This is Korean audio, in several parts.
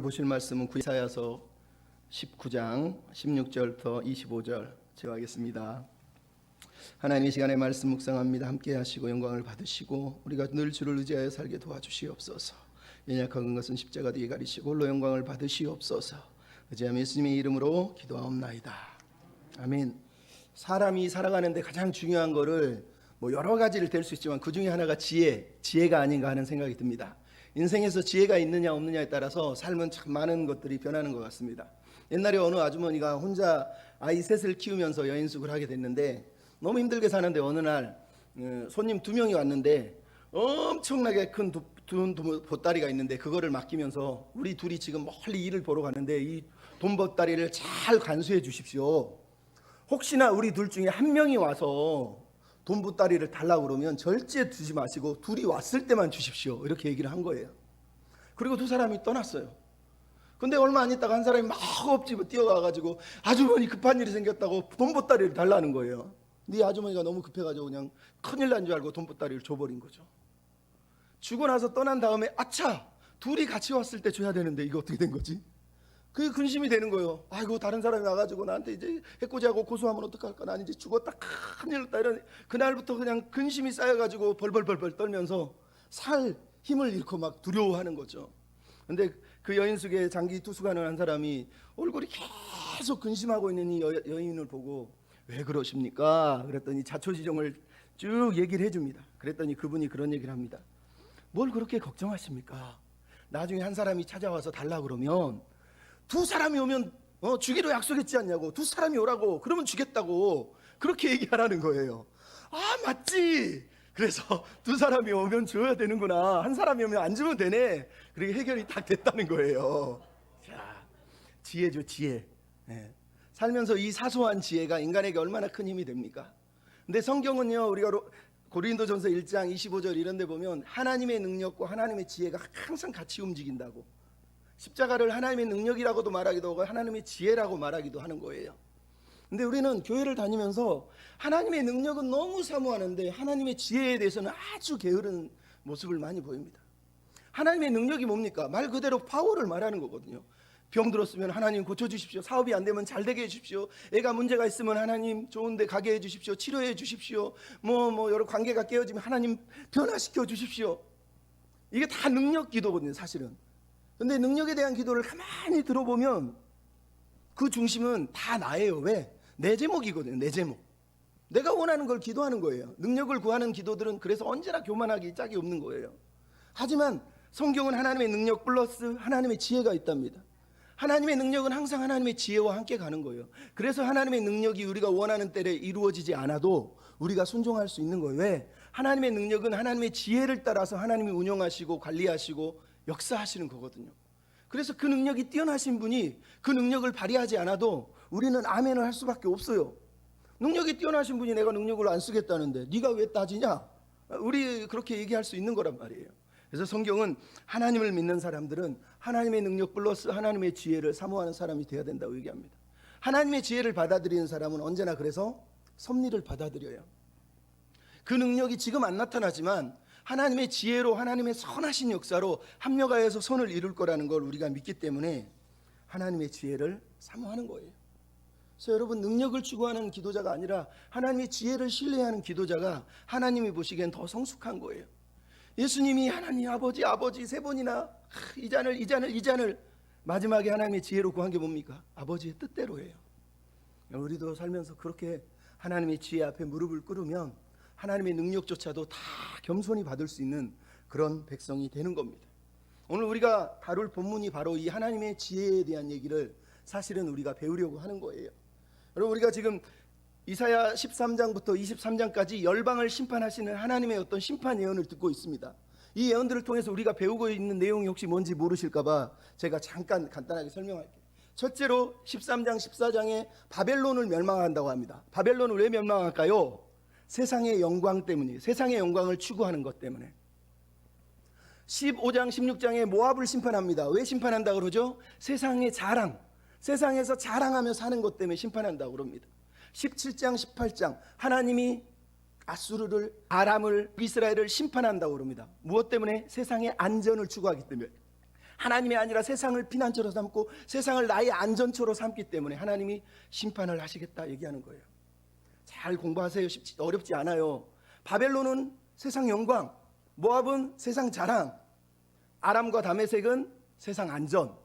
보실 말씀은 이사야서 19장 16절부터 25절 제가하겠습니다. 하나님, 이 시간에 말씀 묵상합니다. 함께 하시고 영광을 받으시고 우리가 늘 주를 의지하여 살게 도와주시옵소서. 연약한 것은 십자가 뒤에 가리시고 홀로 영광을 받으시옵소서. 의지하며 예수님의 이름으로 기도하옵나이다. 아멘. 사람이 살아가는데 가장 중요한 거를 여러 가지를 될 수 있지만 그 중에 하나가 지혜가 아닌가 하는 생각이 듭니다. 인생에서 지혜가 있느냐 없느냐에 따라서 삶은 참 많은 것들이 변하는 것 같습니다. 옛날에 어느 아주머니가 혼자 아이 셋을 키우면서 여인숙을 하게 됐는데 너무 힘들게 사는데 어느 날 손님 2명이 왔는데 엄청나게 큰 돈 보따리가 있는데 그거를 맡기면서 우리 둘이 지금 멀리 일을 보러 가는데 이 돈 보따리를 잘 간수해 주십시오. 혹시나 우리 둘 중에 한 명이 와서 돈 보따리를 달라고 그러면 절대 주지 마시고 둘이 왔을 때만 주십시오. 이렇게 얘기를 한 거예요. 그리고 두 사람이 떠났어요. 근데 얼마 안 있다가 한 사람이 막 엎집어 뛰어가가지고 아주머니 급한 일이 생겼다고 돈 보따리를 달라는 거예요. 근데 이 아주머니가 너무 급해가지고 그냥 큰일 난 줄 알고 돈 보따리를 줘버린 거죠. 주고 나서 떠난 다음에 아차! 둘이 같이 왔을 때 줘야 되는데 이거 어떻게 된 거지? 그게 근심이 되는 거예요. 아이고, 다른 사람이 와가지고 나한테 이제 해코지하고 고소하면 어떡할까? 난 이제 죽었다, 큰일 났다. 이런 그날부터 그냥 근심이 쌓여가지고 벌벌벌 떨면서 살 힘을 잃고 막 두려워하는 거죠. 근데 그 여인숙의 장기 투숙하는 한 사람이 얼굴이 계속 근심하고 있는 이 여인을 보고 왜 그러십니까? 그랬더니 자초지종을 쭉 얘기를 해줍니다. 그랬더니 그분이 그런 얘기를 합니다. 뭘 그렇게 걱정하십니까? 나중에 한 사람이 찾아와서 달라고 그러면 두 사람이 오면 주기로 약속했지 않냐고. 두 사람이 오라고 그러면 주겠다고 그렇게 얘기하라는 거예요. 아, 맞지. 그래서 두 사람이 오면 줘야 되는구나. 한 사람이 오면 안 주면 되네. 그렇게 해결이 딱 됐다는 거예요. 자, 지혜죠, 지혜. 네. 살면서 이 사소한 지혜가 인간에게 얼마나 큰 힘이 됩니까? 근데 성경은요, 우리가 고린도전서 1장 25절 이런 데 보면 하나님의 능력과 하나님의 지혜가 항상 같이 움직인다고. 십자가를 하나님의 능력이라고도 말하기도 하고 하나님의 지혜라고 말하기도 하는 거예요. 근데 우리는 교회를 다니면서 하나님의 능력은 너무 사모하는데 하나님의 지혜에 대해서는 아주 게으른 모습을 많이 보입니다. 하나님의 능력이 뭡니까? 말 그대로 파워를 말하는 거거든요. 병 들었으면 하나님 고쳐주십시오. 사업이 안 되면 잘 되게 해주십시오. 애가 문제가 있으면 하나님 좋은데 가게 해주십시오. 치료해 주십시오. 여러 관계가 깨어지면 하나님 변화시켜 주십시오. 이게 다 능력 기도거든요, 사실은. 근데 능력에 대한 기도를 가만히 들어보면 그 중심은 다 나예요. 왜? 내 제목이거든요. 내 제목. 내가 원하는 걸 기도하는 거예요. 능력을 구하는 기도들은 그래서 언제나 교만하기 짝이 없는 거예요. 하지만 성경은 하나님의 능력 플러스 하나님의 지혜가 있답니다. 하나님의 능력은 항상 하나님의 지혜와 함께 가는 거예요. 그래서 하나님의 능력이 우리가 원하는 때에 이루어지지 않아도 우리가 순종할 수 있는 거예요. 왜? 하나님의 능력은 하나님의 지혜를 따라서 하나님이 운영하시고 관리하시고 역사하시는 거거든요. 그래서 그 능력이 뛰어나신 분이 그 능력을 발휘하지 않아도 우리는 아멘을 할 수밖에 없어요. 능력이 뛰어나신 분이 내가 능력을 안 쓰겠다는데 네가 왜 따지냐? 우리 그렇게 얘기할 수 있는 거란 말이에요. 그래서 성경은 하나님을 믿는 사람들은 하나님의 능력 플러스 하나님의 지혜를 사모하는 사람이 되어야 된다고 얘기합니다. 하나님의 지혜를 받아들이는 사람은 언제나 그래서 섭리를 받아들여요. 그 능력이 지금 안 나타나지만 하나님의 지혜로 하나님의 선하신 역사로 합력하여서 선을 이룰 거라는 걸 우리가 믿기 때문에 하나님의 지혜를 사모하는 거예요. 그래서 여러분, 능력을 추구하는 기도자가 아니라 하나님의 지혜를 신뢰하는 기도자가 하나님이 보시기엔 더 성숙한 거예요. 예수님이 하나님 아버지 3번이나 이 잔을 마지막에 하나님의 지혜로 구한 게 뭡니까? 아버지의 뜻대로예요. 우리도 살면서 그렇게 하나님의 지혜 앞에 무릎을 꿇으면 하나님의 능력조차도 다 겸손히 받을 수 있는 그런 백성이 되는 겁니다. 오늘 우리가 다룰 본문이 바로 이 하나님의 지혜에 대한 얘기를 사실은 우리가 배우려고 하는 거예요. 여러분, 우리가 지금 이사야 13장부터 23장까지 열방을 심판하시는 하나님의 어떤 심판 예언을 듣고 있습니다. 이 예언들을 통해서 우리가 배우고 있는 내용이 혹시 뭔지 모르실까 봐 제가 잠깐 간단하게 설명할게요. 첫째로 13장 14장에 바벨론을 멸망한다고 합니다. 바벨론을 왜 멸망할까요? 세상의 영광 때문이에요. 세상의 영광을 추구하는 것 때문에. 15장 16장에 모압을 심판합니다. 왜 심판한다고 그러죠? 세상의 자랑, 세상에서 자랑하며 사는 것 때문에 심판한다고 그럽니다. 17장 18장 하나님이 아수르를, 아람을, 이스라엘을 심판한다고 그럽니다. 무엇 때문에? 세상의 안전을 추구하기 때문에. 하나님이 아니라 세상을 피난처로 삼고 세상을 나의 안전처로 삼기 때문에 하나님이 심판을 하시겠다 얘기하는 거예요. 잘 공부하세요. 어렵지 않아요. 바벨론은 세상 영광, 모압은 세상 자랑, 아람과 다메섹은 세상 안전,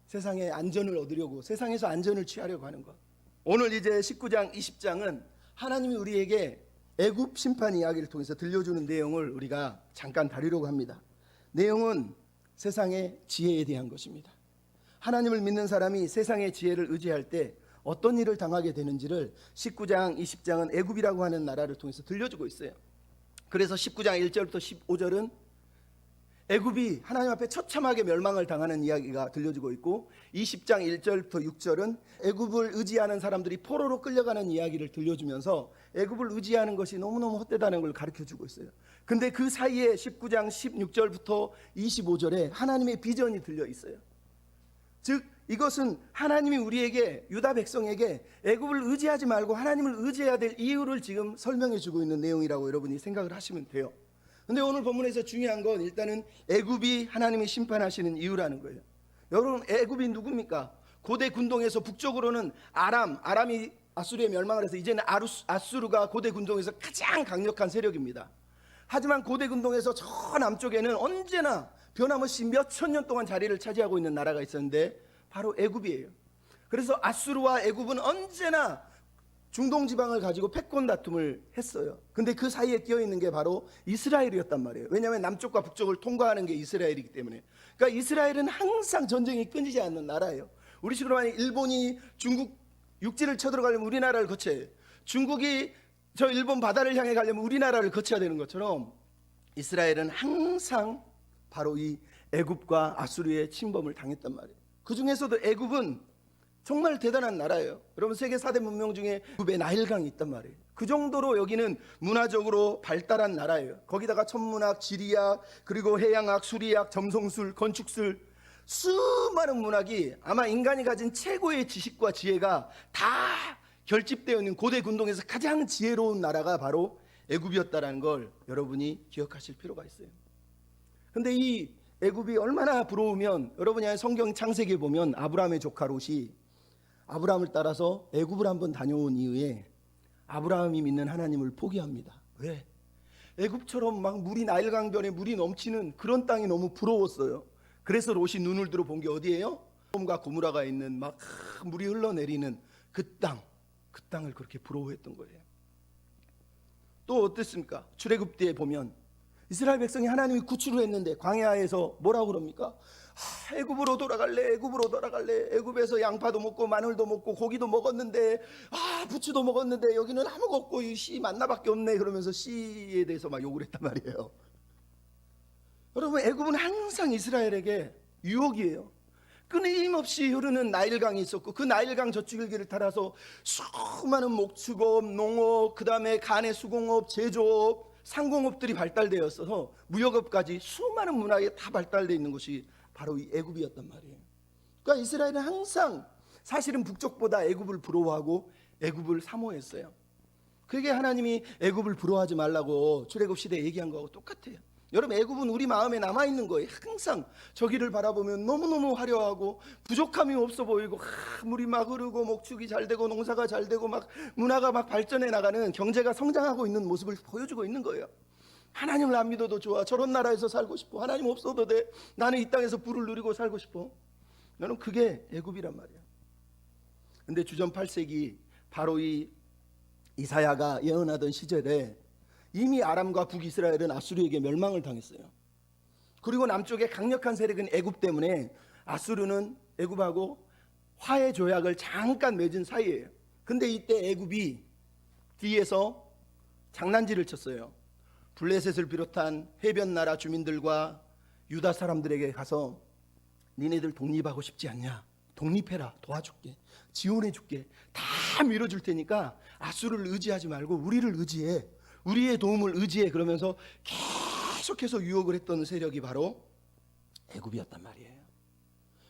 세상의 안전을 얻으려고, 세상에서 안전을 취하려고 하는 것. 오늘 이제 19장 20장은 하나님이 우리에게 애굽 심판 이야기를 통해서 들려주는 내용을 우리가 잠깐 다루려고 합니다. 내용은 세상의 지혜에 대한 것입니다. 하나님을 믿는 사람이 세상의 지혜를 의지할 때 어떤 일을 당하게 되는지를 19장 20장은 애굽이라고 하는 나라를 통해서 들려주고 있어요. 그래서 19장 1절부터 15절은 애굽이 하나님 앞에 처참하게 멸망을 당하는 이야기가 들려주고 있고, 20장 1절부터 6절은 애굽을 의지하는 사람들이 포로로 끌려가는 이야기를 들려주면서 애굽을 의지하는 것이 너무너무 헛되다는 걸 가르쳐주고 있어요. 근데 그 사이에 19장 16절부터 25절에 하나님의 비전이 들려 있어요. 즉 이것은 하나님이 우리에게, 유다 백성에게 애굽을 의지하지 말고 하나님을 의지해야 될 이유를 지금 설명해 주고 있는 내용이라고 여러분이 생각을 하시면 돼요. 근데 오늘 본문에서 중요한 건 일단은 애굽이 하나님이 심판하시는 이유라는 거예요. 여러분, 애굽이 누굽니까? 고대 군동에서 북쪽으로는 아람이 아수르에 멸망을 해서 이제는 아수르가 고대 군동에서 가장 강력한 세력입니다. 하지만 고대 군동에서 저 남쪽에는 언제나 변함없이 몇천 년 동안 자리를 차지하고 있는 나라가 있었는데 바로 애굽이에요. 그래서 아수르와 애굽은 언제나 중동 지방을 가지고 패권 다툼을 했어요. 근데 그 사이에 끼어 있는 게 바로 이스라엘이었단 말이에요. 왜냐하면 남쪽과 북쪽을 통과하는 게 이스라엘이기 때문에. 그러니까 이스라엘은 항상 전쟁이 끊이지 않는 나라예요. 우리 식으로 말하면 일본이 중국 육지를 쳐들어가려면 우리나라를 거쳐야 해요. 중국이 저 일본 바다를 향해 가려면 우리나라를 거쳐야 되는 것처럼 이스라엘은 항상 바로 이 애굽과 아수르의 침범을 당했단 말이에요. 그 중에서도 애굽은 정말 대단한 나라예요. 여러분, 세계 4대 문명 중에 애굽에 나일강이 있단 말이에요. 그 정도로 여기는 문화적으로 발달한 나라예요. 거기다가 천문학, 지리학, 그리고 해양학, 수리학, 점성술, 건축술, 수많은 문학이 아마 인간이 가진 최고의 지식과 지혜가 다 결집되어 있는 고대 군동에서 가장 지혜로운 나라가 바로 애굽이었다는 걸 여러분이 기억하실 필요가 있어요. 근데 이 애굽이 얼마나 부러우면, 여러분이 성경 창세기에 보면 아브라함의 조카 롯이 아브라함을 따라서 애굽을 한번 다녀온 이후에 아브라함이 믿는 하나님을 포기합니다. 왜? 애굽처럼 막 물이 나일강변에 물이 넘치는 그런 땅이 너무 부러웠어요. 그래서 롯이 눈을 들어 본 게 어디예요? 소돔과 고무라가 있는 막 물이 흘러내리는 그 땅을 그렇게 부러워했던 거예요. 또 어땠습니까? 출애굽기에 보면 이스라엘 백성이 하나님이 구출을 했는데 광야에서 뭐라고 그럽니까? 애굽으로 돌아갈래, 애굽으로 돌아갈래. 애굽에서 양파도 먹고 마늘도 먹고 고기도 먹었는데, 부추도 먹었는데 여기는 아무것도 없고 이 씨 만나밖에 없네. 그러면서 씨에 대해서 막 욕을 했단 말이에요. 여러분, 애굽은 항상 이스라엘에게 유혹이에요. 끊임없이 흐르는 나일강이 있었고 그 나일강 저축일기를 따라서 수많은 목축업, 농업, 그 다음에 간의 수공업, 제조업, 상공업들이 발달되었어서 무역업까지 수많은 문화에 다 발달되어 있는 곳이 바로 이 애굽이었단 말이에요. 그러니까 이스라엘은 항상 사실은 북쪽보다 애굽을 부러워하고 애굽을 사모했어요. 그게 하나님이 애굽을 부러워하지 말라고 출애굽 시대에 얘기한 거하고 똑같아요. 여러분, 애굽은 우리 마음에 남아있는 거예요. 항상 저기를 바라보면 너무너무 화려하고 부족함이 없어 보이고 물이 막 흐르고 목축이 잘 되고 농사가 잘 되고 막 문화가 막 발전해 나가는, 경제가 성장하고 있는 모습을 보여주고 있는 거예요. 하나님을 안 믿어도 좋아. 저런 나라에서 살고 싶어. 하나님 없어도 돼. 나는 이 땅에서 부를 누리고 살고 싶어. 나는 그게 애굽이란 말이야. 근데 주전 8세기 바로 이 이사야가 예언하던 시절에 이미 아람과 북이스라엘은 아수르에게 멸망을 당했어요. 그리고 남쪽에 강력한 세력은 애굽 때문에 아수르는 애굽하고 화해 조약을 잠깐 맺은 사이예요. 근데 이때 애굽이 뒤에서 장난질을 쳤어요. 블레셋을 비롯한 해변 나라 주민들과 유다 사람들에게 가서 니네들 독립하고 싶지 않냐? 독립해라. 도와줄게. 지원해줄게. 다 밀어줄 테니까 아수르를 의지하지 말고 우리를 의지해. 우리의 도움을 의지해. 그러면서 계속해서 유혹을 했던 세력이 바로 애굽이었단 말이에요.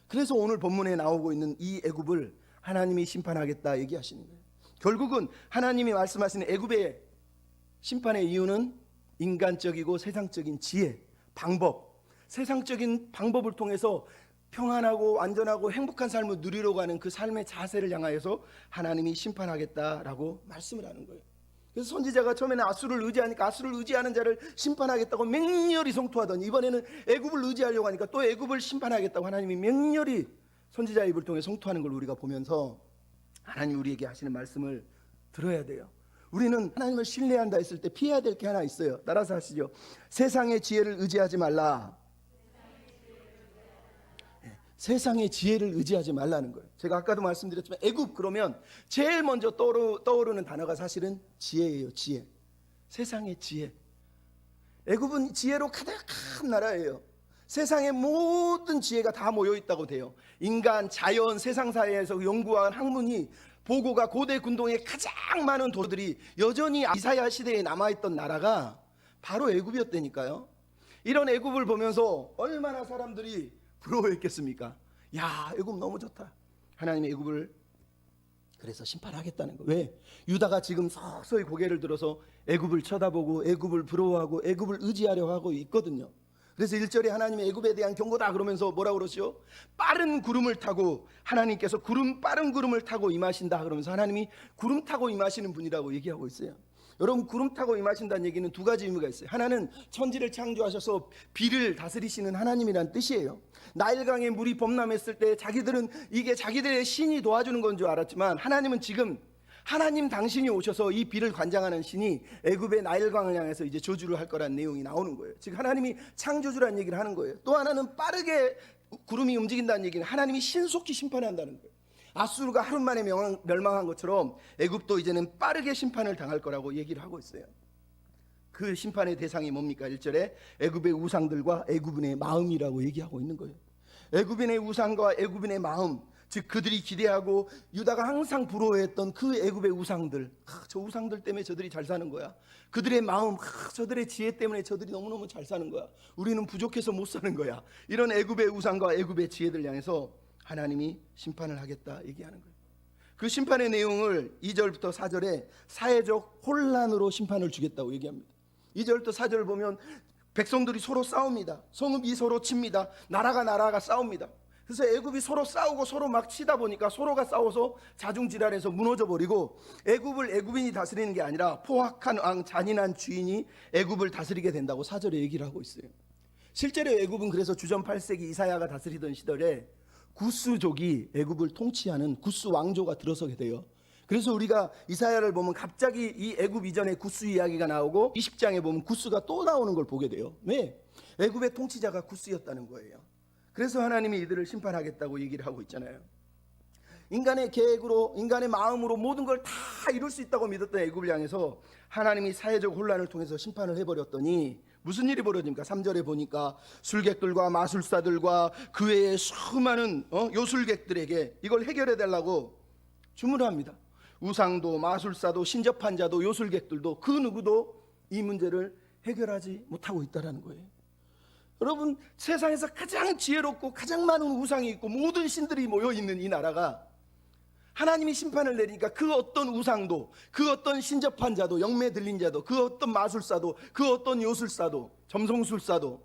그래서 오늘 본문에 나오고 있는 이 애굽을 하나님이 심판하겠다 얘기하시는 거예요. 결국은 하나님이 말씀하시는 애굽의 심판의 이유는 인간적이고 세상적인 지혜, 방법, 세상적인 방법을 통해서 평안하고 안전하고 행복한 삶을 누리려고 하는 그 삶의 자세를 향하여서 하나님이 심판하겠다라고 말씀을 하는 거예요. 그래서 선지자가 처음에는 아수를 의지하니까 아수를 의지하는 자를 심판하겠다고 맹렬히 성토하더니 이번에는 애굽을 의지하려고 하니까 또 애굽을 심판하겠다고 하나님이 맹렬히 선지자의 입을 통해 성토하는 걸 우리가 보면서 하나님 우리에게 하시는 말씀을 들어야 돼요. 우리는 하나님을 신뢰한다 했을 때 피해야 될 게 하나 있어요. 따라서 하시죠. 세상의 지혜를 의지하지 말라. 세상의 지혜를 의지하지 말라는 거예요. 제가 아까도 말씀드렸지만 애굽 그러면 제일 먼저 떠오르는 단어가 사실은 지혜예요. 지혜. 세상의 지혜. 애굽은 지혜로 가득한 나라예요. 세상의 모든 지혜가 다 모여 있다고 돼요. 인간, 자연, 세상 사회에서 연구한 학문이 보고가 고대 군동의 가장 많은 도들이 여전히 이사야 시대에 남아있던 나라가 바로 애굽이었다니까요. 이런 애굽을 보면서 얼마나 사람들이 부러워했겠습니까? 야, 애굽 너무 좋다. 하나님이 애굽을 그래서 심판하겠다는 거예요. 왜? 유다가 지금 서서히 고개를 들어서 애굽을 쳐다보고 애굽을 부러워하고 애굽을 의지하려 하고 있거든요. 그래서 1절에 하나님이 애굽에 대한 경고다 그러면서 뭐라고 그러시오? 빠른 구름을 타고 하나님께서 빠른 구름을 타고 임하신다 그러면서 하나님이 구름 타고 임하시는 분이라고 얘기하고 있어요. 여러분, 구름 타고 임하신다는 얘기는 두 가지 의미가 있어요. 하나는 천지를 창조하셔서 비를 다스리시는 하나님이란 뜻이에요. 나일강에 물이 범람했을 때 자기들은 이게 자기들의 신이 도와주는 건 줄 알았지만 하나님은 지금 하나님 당신이 오셔서 이 비를 관장하는 신이 애굽의 나일강을 향해서 이제 저주를 할 거란 내용이 나오는 거예요. 즉 하나님이 창조주라는 얘기를 하는 거예요. 또 하나는 빠르게 구름이 움직인다는 얘기는 하나님이 신속히 심판한다는 거예요. 아수르가 하루 만에 멸망한 것처럼 애굽도 이제는 빠르게 심판을 당할 거라고 얘기를 하고 있어요. 그 심판의 대상이 뭡니까? 1절에 애굽의 우상들과 애굽인의 마음이라고 얘기하고 있는 거예요. 애굽인의 우상과 애굽인의 마음, 즉 그들이 기대하고 유다가 항상 부러워했던 그 애굽의 우상들, 저 우상들 때문에 저들이 잘 사는 거야. 그들의 마음, 저들의 지혜 때문에 저들이 너무너무 잘 사는 거야. 우리는 부족해서 못 사는 거야. 이런 애굽의 우상과 애굽의 지혜들 향해서 하나님이 심판을 하겠다 얘기하는 거예요. 그 심판의 내용을 2절부터 4절에 사회적 혼란으로 심판을 주겠다고 얘기합니다. 2절부터 4절을 보면 백성들이 서로 싸웁니다. 성읍이 서로 칩니다. 나라가 싸웁니다. 그래서 애굽이 서로 싸우고 서로 막 치다 보니까 서로가 싸워서 자중질환해서 무너져 버리고 애굽을 애굽인이 다스리는 게 아니라 포악한 왕, 잔인한 주인이 애굽을 다스리게 된다고 4절에 얘기를 하고 있어요. 실제로 애굽은 그래서 주전 8세기 이사야가 다스리던 시절에 구스족이 애굽을 통치하는 구스 왕조가 들어서게 돼요. 그래서 우리가 이사야를 보면 갑자기 이 애굽 이전에 구스 이야기가 나오고 20장에 보면 구스가 또 나오는 걸 보게 돼요. 왜? 애굽의 통치자가 구스였다는 거예요. 그래서 하나님이 이들을 심판하겠다고 얘기를 하고 있잖아요. 인간의 계획으로, 인간의 마음으로 모든 걸 다 이룰 수 있다고 믿었던 애굽을 향해서 하나님이 사회적 혼란을 통해서 심판을 해버렸더니 무슨 일이 벌어집니까? 3절에 보니까 술객들과 마술사들과 그 외의 수많은 요술객들에게 이걸 해결해 달라고 주문을 합니다. 우상도 마술사도 신접한 자도 요술객들도 그 누구도 이 문제를 해결하지 못하고 있다는 거예요. 여러분, 세상에서 가장 지혜롭고 가장 많은 우상이 있고 모든 신들이 모여있는 이 나라가 하나님이 심판을 내리니까 그 어떤 우상도, 그 어떤 신접한 자도, 영매 들린 자도, 그 어떤 마술사도, 그 어떤 요술사도, 점성술사도,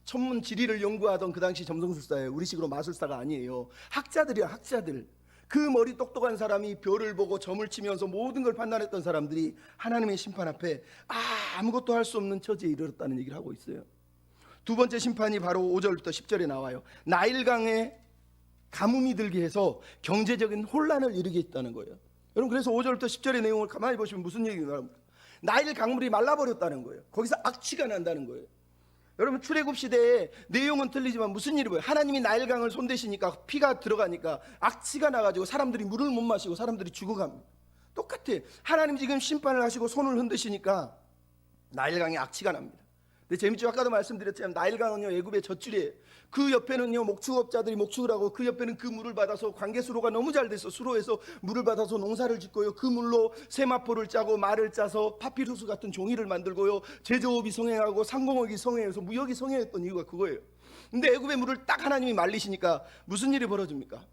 천문 지리를 연구하던 그 당시 점성술사예요. 우리식으로 마술사가 아니에요. 학자들이야, 학자들. 그 머리 똑똑한 사람이 별을 보고 점을 치면서 모든 걸 판단했던 사람들이 하나님의 심판 앞에 아무것도 할 수 없는 처지에 이르렀다는 얘기를 하고 있어요. 두 번째 심판이 바로 5절부터 10절에 나와요. 나일강에 가뭄이 들게 해서 경제적인 혼란을 일으키게 했다는 거예요. 여러분, 그래서 5절부터 10절의 내용을 가만히 보시면 무슨 얘기가 나옵니까? 나일 강물이 말라버렸다는 거예요. 거기서 악취가 난다는 거예요. 여러분, 출애굽 시대에 내용은 틀리지만 무슨 일이 보여요? 하나님이 나일강을 손대시니까 피가 들어가니까 악취가 나가지고 사람들이 물을 못 마시고 사람들이 죽어갑니다. 똑같아. 하나님 지금 심판을 하시고 손을 흔드시니까 나일강에 악취가 납니다. 근데 재밌죠? 아까도 말씀드렸지만 나일강은요 애굽의 젖줄이에요. 그 옆에는요 목축업자들이 목축을 하고 그 옆에는 그 물을 받아서 관계수로가 너무 잘 돼서 수로에서 물을 받아서 농사를 짓고요. 그 물로 세마포를 짜고 말을 짜서 파피루스 같은 종이를 만들고요. 제조업이 성행하고 상공업이 성행해서 무역이 성행했던 이유가 그거예요. 근데 애굽의 물을 딱 하나님이 말리시니까 무슨 일이 벌어집니까?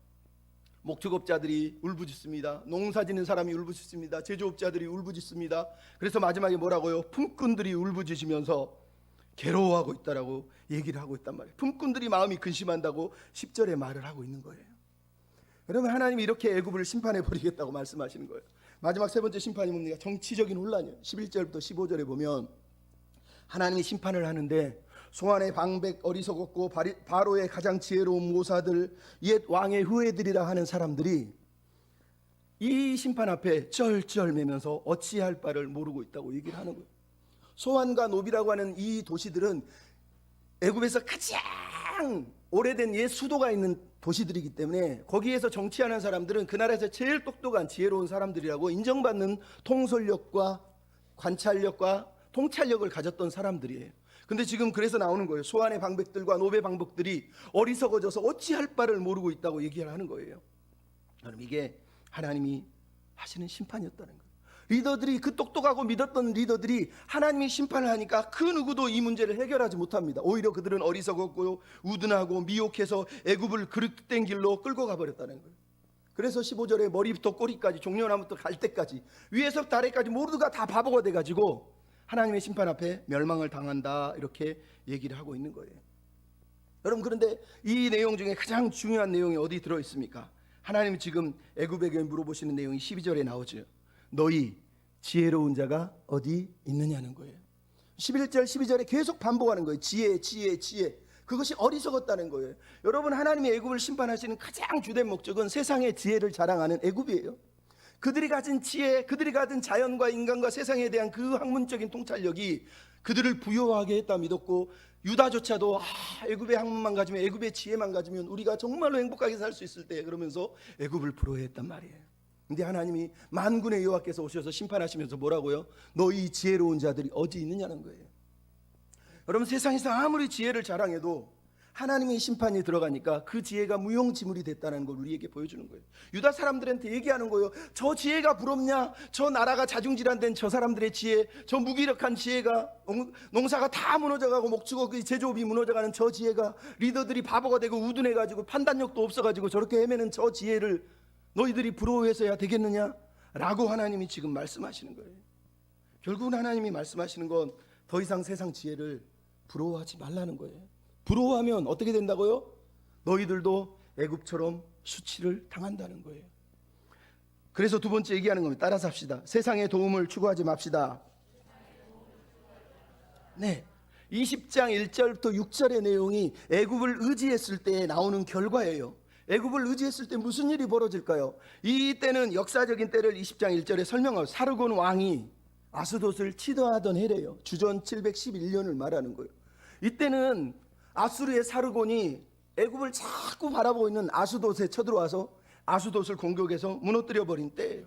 목축업자들이 울부짖습니다. 농사짓는 사람이 울부짖습니다. 제조업자들이 울부짖습니다. 그래서 마지막에 뭐라고요? 품꾼들이 울부짖으면서 괴로워하고 있다라고 얘기를 하고 있단 말이에요. 품꾼들이 마음이 근심한다고 10절에 말을 하고 있는 거예요. 여러분, 하나님이 이렇게 애굽을 심판해 버리겠다고 말씀하시는 거예요. 마지막 세 번째 심판이 뭡니까? 정치적인 혼란이에요. 11절부터 15절에 보면 하나님이 심판을 하는데 소안의 방백, 어리석었고 바로의 가장 지혜로운 모사들, 옛 왕의 후예들이라 하는 사람들이 이 심판 앞에 쩔쩔매면서 어찌할 바를 모르고 있다고 얘기를 하는 거예요. 소안과 노비라고 하는 이 도시들은 애굽에서 가장 오래된 옛 수도가 있는 도시들이기 때문에 거기에서 정치하는 사람들은 그 나라에서 제일 똑똑한 지혜로운 사람들이라고 인정받는 통솔력과 관찰력과 통찰력을 가졌던 사람들이에요. 근데 지금 그래서 나오는 거예요. 소안의 방백들과 노베 방백들이 어리석어져서 어찌할 바를 모르고 있다고 얘기를 하는 거예요. 여러분, 이게 하나님이 하시는 심판이었다는 거예요. 리더들이, 그 똑똑하고 믿었던 리더들이 하나님이 심판을 하니까 그 누구도 이 문제를 해결하지 못합니다. 오히려 그들은 어리석었고 우둔하고 미혹해서 애굽을 그릇된 길로 끌고 가버렸다는 거예요. 그래서 15절에 머리부터 꼬리까지 종려나무부터 갈대까지 위에서부터 아래까지 모두가 다 바보가 돼가지고 하나님의 심판 앞에 멸망을 당한다, 이렇게 얘기를 하고 있는 거예요. 여러분, 그런데 이 내용 중에 가장 중요한 내용이 어디 들어있습니까? 하나님이 지금 애굽에게 물어보시는 내용이 12절에 나오죠. 너희 지혜로운 자가 어디 있느냐는 거예요. 11절 12절에 계속 반복하는 거예요. 지혜, 지혜, 지혜. 그것이 어리석었다는 거예요. 여러분, 하나님이 애굽을 심판하시는 가장 주된 목적은 세상의 지혜를 자랑하는 애굽이에요. 그들이 가진 지혜, 그들이 가진 자연과 인간과 세상에 대한 그 학문적인 통찰력이 그들을 부유하게 했다 믿었고, 유다조차도 애굽의 학문만 가지면, 애굽의 지혜만 가지면 우리가 정말로 행복하게 살 수 있을 때, 그러면서 애굽을 부러워했단 말이에요. 근데 하나님이 만군의 여호와께서 오셔서 심판하시면서 뭐라고요? 너희 지혜로운 자들이 어디 있느냐는 거예요. 여러분, 세상에서 아무리 지혜를 자랑해도 하나님의 심판이 들어가니까 그 지혜가 무용지물이 됐다는 걸 우리에게 보여주는 거예요. 유다 사람들한테 얘기하는 거예요. 저 지혜가 부럽냐? 저 나라가 자중질환된 저 사람들의 지혜, 저 무기력한 지혜가, 농사가 다 무너져가고 목축어 그 제조업이 무너져가는 저 지혜가, 리더들이 바보가 되고 우둔해가지고 판단력도 없어가지고 저렇게 헤매는 저 지혜를 너희들이 부러워해서야 되겠느냐? 라고 하나님이 지금 말씀하시는 거예요. 결국은 하나님이 말씀하시는 건 더 이상 세상 지혜를 부러워하지 말라는 거예요. 부러워하면 어떻게 된다고요? 너희들도 애굽처럼 수치를 당한다는 거예요. 그래서 두 번째 얘기하는 겁니다. 따라서 합시다. 세상의 도움을 추구하지 맙시다. 네, 20장 1절부터 6절의 내용이 애굽을 의지했을 때 나오는 결과예요. 애굽을 의지했을 때 무슨 일이 벌어질까요? 이 때는 역사적인 때를 20장 1절에 설명하고, 사르곤 왕이 아스돗을 치더하던 해래요. 주전 711년을 말하는 거예요. 이때는 아수르의 사르곤이 애굽을 자꾸 바라보고 있는 아스돗에 쳐들어와서 아스돗을 공격해서 무너뜨려 버린 때예요.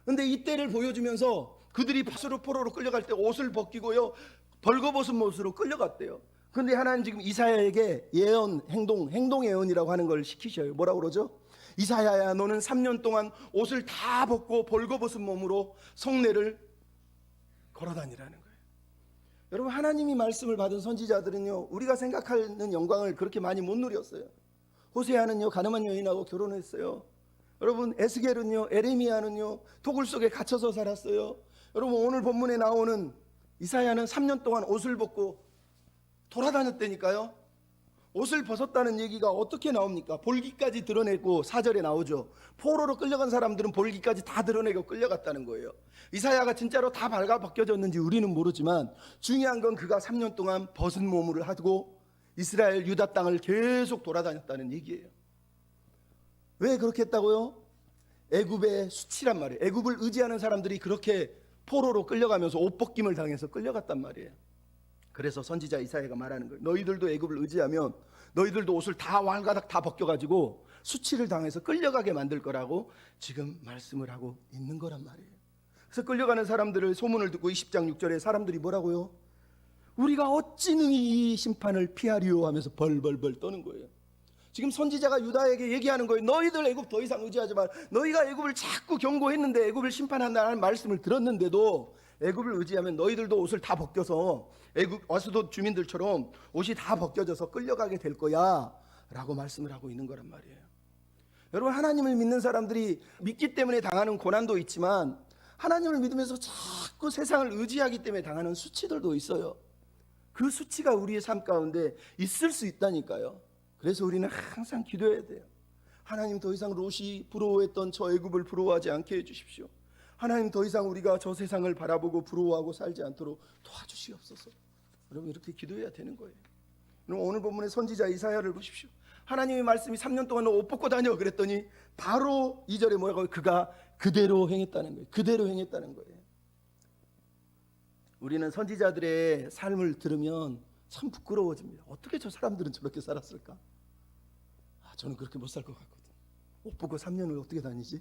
그런데 이 때를 보여주면서 그들이 바수르 포로로 끌려갈 때 옷을 벗기고요, 벌거벗은 모습으로 끌려갔대요. 그런데 하나님 지금 이사야에게 예언, 행동 예언이라고 하는 걸 시키셔요. 뭐라고 그러죠? 이사야야, 너는 3년 동안 옷을 다 벗고 벌거벗은 몸으로 성내를 걸어다니라는 거예요. 여러분, 하나님이 말씀을 받은 선지자들은요, 우리가 생각하는 영광을 그렇게 많이 못 누렸어요. 호세아는요, 가늠한 여인하고 결혼했어요. 여러분, 에스겔은요, 에레미야는요, 토굴 속에 갇혀서 살았어요. 여러분, 오늘 본문에 나오는 이사야는 3년 동안 옷을 벗고 돌아다녔다니까요. 옷을 벗었다는 얘기가 어떻게 나옵니까? 볼기까지 드러내고 4절에 나오죠. 포로로 끌려간 사람들은 볼기까지 다 드러내고 끌려갔다는 거예요. 이사야가 진짜로 다 벗겨졌는지 우리는 모르지만 중요한 건 그가 3년 동안 벗은 몸을 하고 이스라엘 유다 땅을 계속 돌아다녔다는 얘기예요. 왜 그렇게 했다고요? 애굽의 수치란 말이에요. 애굽을 의지하는 사람들이 그렇게 포로로 끌려가면서 옷 벗김을 당해서 끌려갔단 말이에요. 그래서 선지자 이사야가 말하는 거예요. 너희들도 애굽을 의지하면 너희들도 옷을 다 왈가닥 다 벗겨가지고 수치를 당해서 끌려가게 만들 거라고 지금 말씀을 하고 있는 거란 말이에요. 그래서 끌려가는 사람들을 소문을 듣고 20장 6절에 사람들이 뭐라고요? 우리가 어찌 능히 이 심판을 피하리요 하면서 벌벌벌 떠는 거예요. 지금 선지자가 유다에게 얘기하는 거예요. 너희들 애굽 더 이상 의지하지 마. 너희가 애굽을 자꾸 경고했는데, 애굽을 심판한다는 말씀을 들었는데도 애굽을 의지하면 너희들도 옷을 다 벗겨서 애굽 아스돗 주민들처럼 옷이 다 벗겨져서 끌려가게 될 거야 라고 말씀을 하고 있는 거란 말이에요. 여러분, 하나님을 믿는 사람들이 믿기 때문에 당하는 고난도 있지만 하나님을 믿으면서 자꾸 세상을 의지하기 때문에 당하는 수치들도 있어요. 그 수치가 우리의 삶 가운데 있을 수 있다니까요. 그래서 우리는 항상 기도해야 돼요. 하나님, 더 이상 롯이 부러워했던 저 애굽을 부러워하지 않게 해주십시오. 하나님, 더 이상 우리가 저 세상을 바라보고 부러워하고 살지 않도록 도와주시옵소서. 여러분, 이렇게 기도해야 되는 거예요. 그럼 오늘 본문의 선지자 이사야를 보십시오. 하나님의 말씀이 3년 동안 너 옷 벗고 다녀 그랬더니 바로 2절에 뭐라고? 그가 그대로 행했다는 거예요. 그대로 행했다는 거예요. 우리는 선지자들의 삶을 들으면 참 부끄러워집니다. 어떻게 저 사람들은 저렇게 살았을까? 저는 그렇게 못 살 것 같거든. 옷 벗고 3년을 어떻게 다니지?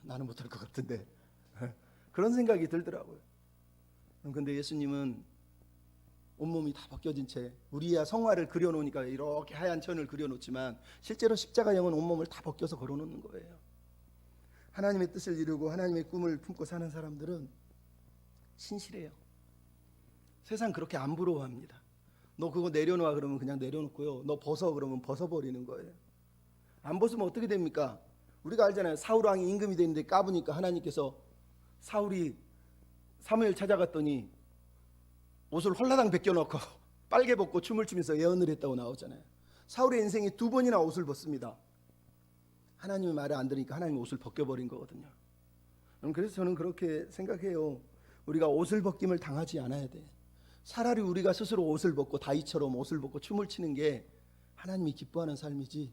나는 못할 것 같은데. 그런 생각이 들더라고요. 그런데 예수님은 온몸이 다 벗겨진 채, 우리야 성화를 그려놓으니까 이렇게 하얀 천을 그려놓지만 실제로 십자가형은 온몸을 다 벗겨서 걸어놓는 거예요. 하나님의 뜻을 이루고 하나님의 꿈을 품고 사는 사람들은 신실해요. 세상 그렇게 안 부러워합니다. 너 그거 내려놔 그러면 그냥 내려놓고요, 너 벗어 그러면 벗어버리는 거예요. 안 벗으면 어떻게 됩니까? 우리가 알잖아요. 사울 왕이 임금이 되는데 까부니까 하나님께서 사울이 사무엘 찾아갔더니 옷을 홀라당 벗겨놓고 빨개 벗고 춤을 추면서 예언을 했다고 나오잖아요. 사울의 인생에 2번이나 옷을 벗습니다. 하나님의 말을 안 들으니까 하나님의 옷을 벗겨버린 거거든요. 그래서 저는 그렇게 생각해요. 우리가 옷을 벗김을 당하지 않아야 돼. 차라리 우리가 스스로 옷을 벗고 다윗처럼 옷을 벗고 춤을 추는 게 하나님이 기뻐하는 삶이지,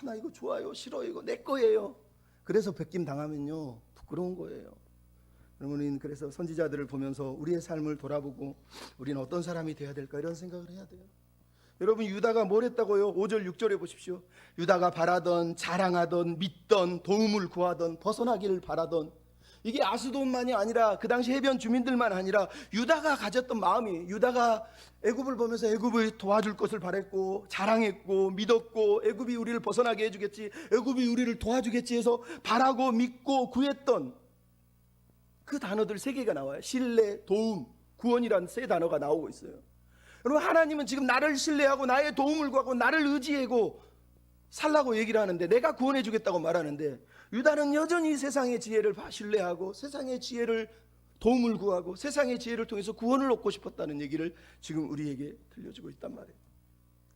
나 이거 좋아요, 싫어요, 이거 내 거예요, 그래서 벗김 당하면요 부끄러운 거예요. 우리는 그래서 선지자들을 보면서 우리의 삶을 돌아보고 우리는 어떤 사람이 되어야 될까, 이런 생각을 해야 돼요. 여러분, 유다가 뭘 했다고요? 5절 6절에 보십시오. 유다가 바라던, 자랑하던, 믿던, 도움을 구하던, 벗어나기를 바라던, 이게 아스돈만이 아니라 그 당시 해변 주민들만 아니라 유다가 가졌던 마음이, 유다가 애굽을 보면서 애굽을 도와줄 것을 바랬고 자랑했고 믿었고, 애굽이 우리를 벗어나게 해주겠지, 애굽이 우리를 도와주겠지 해서 바라고 믿고 구했던 그 단어들 3개가 나와요. 신뢰, 도움, 구원이라는 3 단어가 나오고 있어요. 여러분, 하나님은 지금 나를 신뢰하고 나의 도움을 구하고 나를 의지하고 살라고 얘기를 하는데, 내가 구원해 주겠다고 말하는데, 유다는 여전히 세상의 지혜를 신뢰하고 세상의 지혜를 도움을 구하고 세상의 지혜를 통해서 구원을 얻고 싶었다는 얘기를 지금 우리에게 들려주고 있단 말이에요.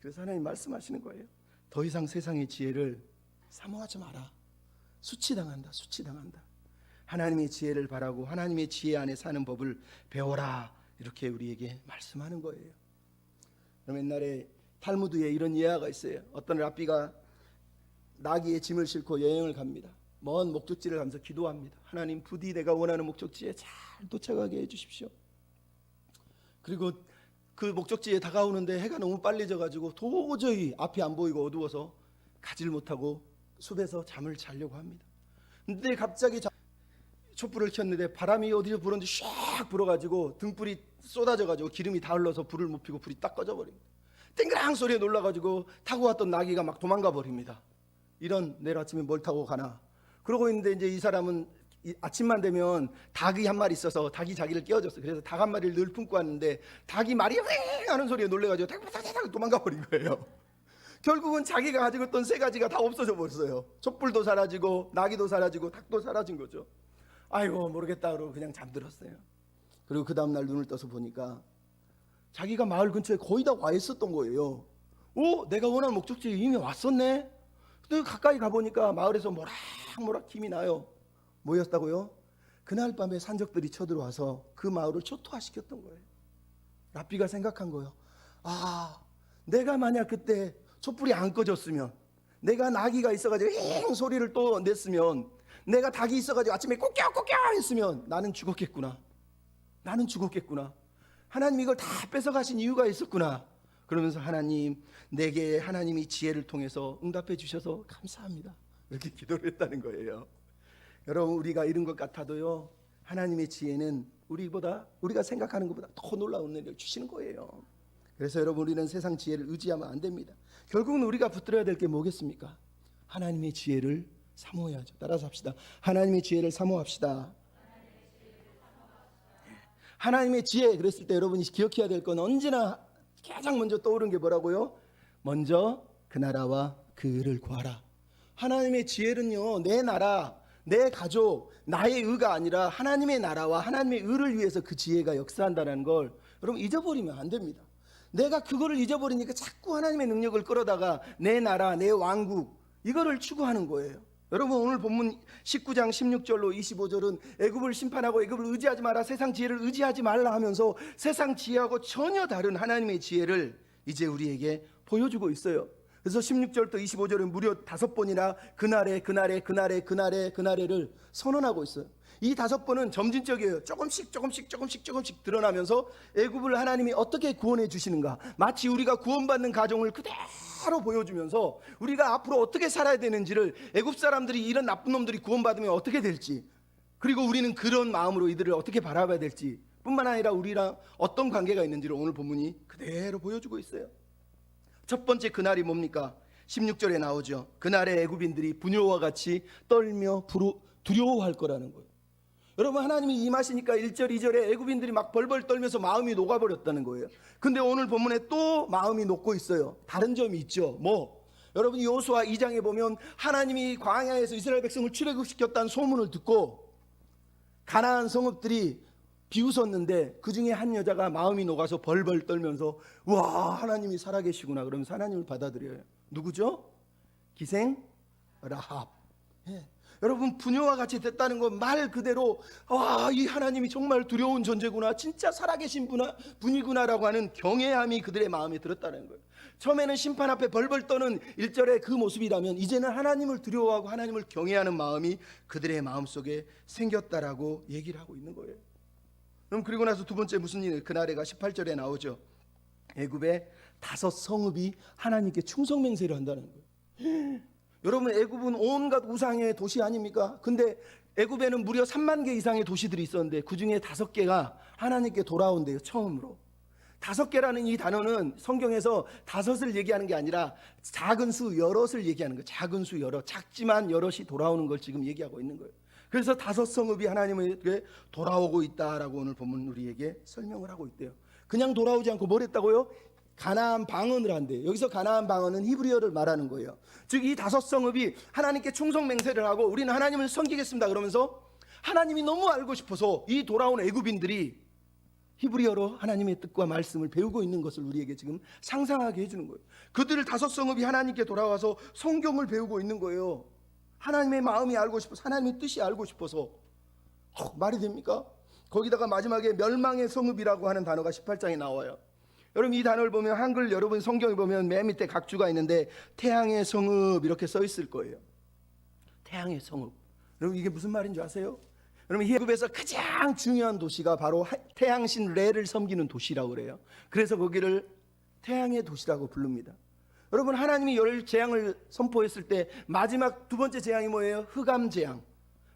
그래서 하나님 말씀하시는 거예요. 더 이상 세상의 지혜를 사모하지 마라. 수치당한다, 수치당한다. 하나님의 지혜를 바라고 하나님의 지혜 안에 사는 법을 배워라, 이렇게 우리에게 말씀하는 거예요. 그럼 옛날에 탈무드에 이런 예화가 있어요. 어떤 랍비가 나귀에 짐을 싣고 여행을 갑니다. 먼 목적지를 가면서 기도합니다. 하나님, 부디 내가 원하는 목적지에 잘 도착하게 해주십시오. 그리고 그 목적지에 다가오는데 해가 너무 빨리 져가지고 도저히 앞이 안 보이고 어두워서 가지를 못하고 숲에서 잠을 자려고 합니다. 근데 갑자기 촛불을 켰는데 바람이 어디서 불었는지 샥 불어가지고 등불이 쏟아져가지고 기름이 다 흘러서 불을 못 피고 불이 딱 꺼져버립니다. 땡그랑 소리에 놀라가지고 타고 왔던 나귀가 막 도망가 버립니다. 이런, 내일 아침에 뭘 타고 가나 그러고 있는데, 이제 이 사람은 아침만 되면 닭이 한 마리 있어서 닭이 자기를 깨워줬어요. 그래서 닭 한 마리를 늘 품고 왔는데 닭이 말이 윙 하는 소리에 놀래가지고 닭 도망가 버린 거예요. 결국은 자기가 가지고 있던 3가지가 다 없어져 버렸어요. 촛불도 사라지고 나귀도 사라지고 닭도 사라진 거죠. 아이고 모르겠다 그러고 그냥 잠들었어요. 그리고 그 다음날 눈을 떠서 보니까 자기가 마을 근처에 거의 다 와 있었던 거예요. 내가 원하는 목적지에 이미 왔었네. 근데 가까이 가보니까 마을에서 모락모락 힘이 나요. 뭐였다고요? 그날 밤에 산적들이 쳐들어와서 그 마을을 초토화시켰던 거예요. 랍비가 생각한 거예요. 내가 만약 그때 촛불이 안 꺼졌으면, 내가 나귀가 있어가지고 힝 소리를 또 냈으면, 내가 닭이 있어가지고 아침에 꼬껴꼬껴 했으면 나는 죽었겠구나. 나는 죽었겠구나. 하나님 이걸 다 뺏어가신 이유가 있었구나. 그러면서 하나님, 내게 하나님이 지혜를 통해서 응답해 주셔서 감사합니다, 이렇게 기도를 했다는 거예요. 여러분, 우리가 이런 것 같아도요, 하나님의 지혜는 우리가 생각하는 것보다 더 놀라운 은혜를 주시는 거예요. 그래서 여러분, 우리는 세상 지혜를 의지하면 안 됩니다. 결국은 우리가 붙들어야 될 게 뭐겠습니까? 하나님의 지혜를 사모해야죠. 따라서 합시다. 하나님의 지혜를 사모합시다. 하나님의 지혜 그랬을 때 여러분이 기억해야 될 건 언제나 가장 먼저 떠오르는 게 뭐라고요? 먼저 그 나라와 그 의를 구하라. 하나님의 지혜는요, 내 나라, 내 가족, 나의 의가 아니라 하나님의 나라와 하나님의 의를 위해서 그 지혜가 역사한다는 걸 여러분 잊어버리면 안 됩니다. 내가 그거를 잊어버리니까 자꾸 하나님의 능력을 끌어다가 내 나라, 내 왕국 이거를 추구하는 거예요. 여러분 오늘 본문 19장 16절로 25절은 애굽을 심판하고 애굽을 의지하지 마라, 세상 지혜를 의지하지 말라 하면서 세상 지혜하고 전혀 다른 하나님의 지혜를 이제 우리에게 보여주고 있어요. 그래서 16절부터 25절은 무려 5번이나 그날에를 선언하고 있어요. 이 5번은 점진적이에요. 조금씩 드러나면서 애굽을 하나님이 어떻게 구원해 주시는가, 마치 우리가 구원받는 가정을 그대로 보여주면서 우리가 앞으로 어떻게 살아야 되는지를, 애굽 사람들이 이런 나쁜 놈들이 구원받으면 어떻게 될지, 그리고 우리는 그런 마음으로 이들을 어떻게 바라봐야 될지 뿐만 아니라 우리랑 어떤 관계가 있는지를 오늘 본문이 그대로 보여주고 있어요. 첫 번째 그날이 뭡니까? 16절에 나오죠. 그날에 애굽인들이 분요와 같이 떨며 두려워할 거라는 거예요. 여러분 하나님이 임하시니까 1절 2절에 애굽인들이 막 벌벌 떨면서 마음이 녹아버렸다는 거예요. 근데 오늘 본문에 또 마음이 녹고 있어요. 다른 점이 있죠. 여러분 여호수아 2장에 보면 하나님이 광야에서 이스라엘 백성을 출애굽시켰다는 소문을 듣고 가나안 성읍들이 비웃었는데 그 중에 한 여자가 마음이 녹아서 벌벌 떨면서 와 하나님이 살아계시구나 그러면서 하나님을 받아들여요. 누구죠? 기생 라합. 여러분 분요와 같이 됐다는 건 말 그대로 이 하나님이 정말 두려운 존재구나, 진짜 살아계신 분이구나라고 하는 경외함이 그들의 마음에 들었다는 거예요. 처음에는 심판 앞에 벌벌 떠는 1절의 그 모습이라면 이제는 하나님을 두려워하고 하나님을 경외하는 마음이 그들의 마음속에 생겼다라고 얘기를 하고 있는 거예요. 그럼 그리고 나서 두 번째 무슨 일? 그날에가 18절에 나오죠. 애굽의 5 성읍이 하나님께 충성 맹세를 한다는 거예요. 여러분 애굽은 온갖 우상의 도시 아닙니까? 근데 애굽에는 무려 3만 개 이상의 도시들이 있었는데 그 중에 5개가 하나님께 돌아온대요. 처음으로. 5개라는 이 단어는 성경에서 5을 얘기하는 게 아니라 작은 수 여럿을 얘기하는 거예요. 작은 수 여럿, 작지만 여럿이 돌아오는 걸 지금 얘기하고 있는 거예요. 그래서 5 성읍이 하나님에게 돌아오고 있다라고 오늘 본문 우리에게 설명을 하고 있대요. 그냥 돌아오지 않고 뭘 했다고요? 가나안 방언을 한대요. 여기서 가나안 방언은 히브리어를 말하는 거예요. 즉 이 5 성읍이 하나님께 충성 맹세를 하고 우리는 하나님을 섬기겠습니다 그러면서 하나님이 너무 알고 싶어서 이 돌아온 애굽인들이 히브리어로 하나님의 뜻과 말씀을 배우고 있는 것을 우리에게 지금 상상하게 해주는 거예요. 그들 5 성읍이 하나님께 돌아와서 성경을 배우고 있는 거예요. 하나님의 마음이 알고 싶어서, 하나님의 뜻이 알고 싶어서. 말이 됩니까? 거기다가 마지막에 멸망의 성읍이라고 하는 단어가 18장에 나와요. 여러분 이 단어를 보면 한글 여러분 성경에 보면 맨 밑에 각주가 있는데 태양의 성읍 이렇게 써 있을 거예요. 태양의 성읍. 여러분 이게 무슨 말인 줄 아세요? 여러분 애굽에서 가장 중요한 도시가 바로 태양신 레를 섬기는 도시라고 그래요. 그래서 거기를 태양의 도시라고 부릅니다. 여러분 하나님이 10재앙을 선포했을 때 마지막 2번째 재앙이 뭐예요? 흑암 재앙.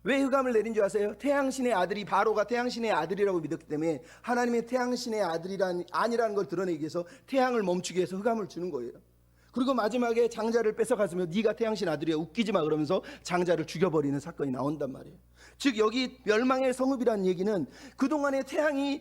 왜 흑암을 내린 줄 아세요? 태양신의 아들이, 바로가 태양신의 아들이라고 믿었기 때문에 하나님의 태양신의 아니라는 걸 드러내기 위해서 태양을 멈추기 위해서 흑암을 주는 거예요. 그리고 마지막에 장자를 뺏어가서면 네가 태양신 아들이야 웃기지 마 그러면서 장자를 죽여버리는 사건이 나온단 말이에요. 즉 여기 멸망의 성읍이라는 얘기는 그동안에 태양신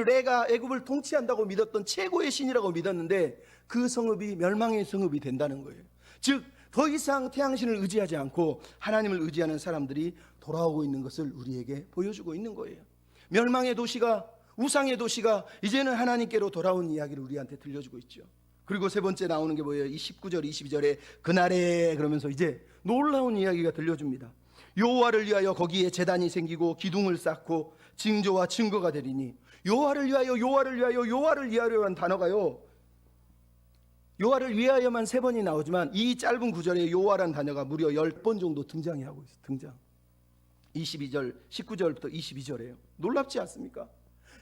레가 애굽을 통치한다고 믿었던 최고의 신이라고 믿었는데 그 성읍이 멸망의 성읍이 된다는 거예요. 즉 더 이상 태양신을 의지하지 않고 하나님을 의지하는 사람들이 돌아오고 있는 것을 우리에게 보여주고 있는 거예요. 멸망의 도시가, 우상의 도시가 이제는 하나님께로 돌아온 이야기를 우리한테 들려주고 있죠. 그리고 세 번째 나오는 게 뭐예요? 이 19절 22절에 그날에 그러면서 이제 놀라운 이야기가 들려줍니다. 여호와를 위하여 거기에 제단이 생기고 기둥을 쌓고 징조와 증거가 되리니. 여호와를 위하여라는 단어가요, 여호와를 위하여만 3번이 나오지만 이 짧은 구절에 여호와라는 단어가 무려 10번 정도 등장하고 있어요. 등장. 22절, 19절부터 22절에요. 놀랍지 않습니까?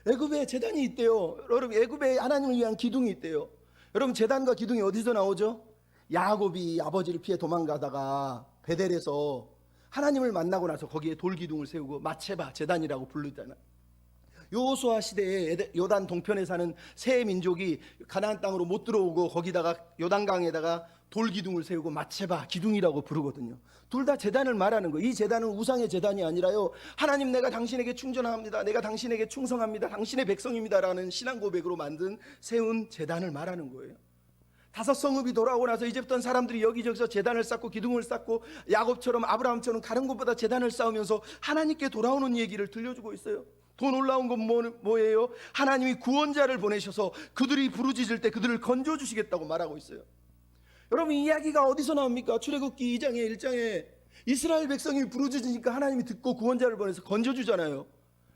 애굽에 제단이 있대요. 여러분 애굽에 하나님을 위한 기둥이 있대요. 여러분 제단과 기둥이 어디서 나오죠? 야곱이 아버지를 피해 도망가다가 베델에서 하나님을 만나고 나서 거기에 돌기둥을 세우고 마체바 제단이라고 부르잖아요. 여호수아 시대에 요단 동편에 사는 세 민족이 가나안 땅으로 못 들어오고 거기다가 요단강에다가 돌기둥을 세우고 마체바 기둥이라고 부르거든요. 둘 다 제단을 말하는 거예요. 이 제단은 우상의 제단이 아니라요, 하나님 내가 당신에게 충전합니다, 내가 당신에게 충성합니다, 당신의 백성입니다라는 신앙 고백으로 세운 제단을 말하는 거예요. 5 성읍이 돌아오고 나서 이집트는 사람들이 여기저기서 제단을 쌓고 기둥을 쌓고 야곱처럼 아브라함처럼 다른 곳보다 제단을 쌓으면서 하나님께 돌아오는 얘기를 들려주고 있어요. 더 놀라운 건 뭐예요? 하나님이 구원자를 보내셔서 그들이 부르짖을 때 그들을 건져주시겠다고 말하고 있어요. 여러분, 이 이야기가 어디서 나옵니까? 출애굽기 2장에 1장에 이스라엘 백성이 부르짖으니까 하나님이 듣고 구원자를 보내서 건져주잖아요.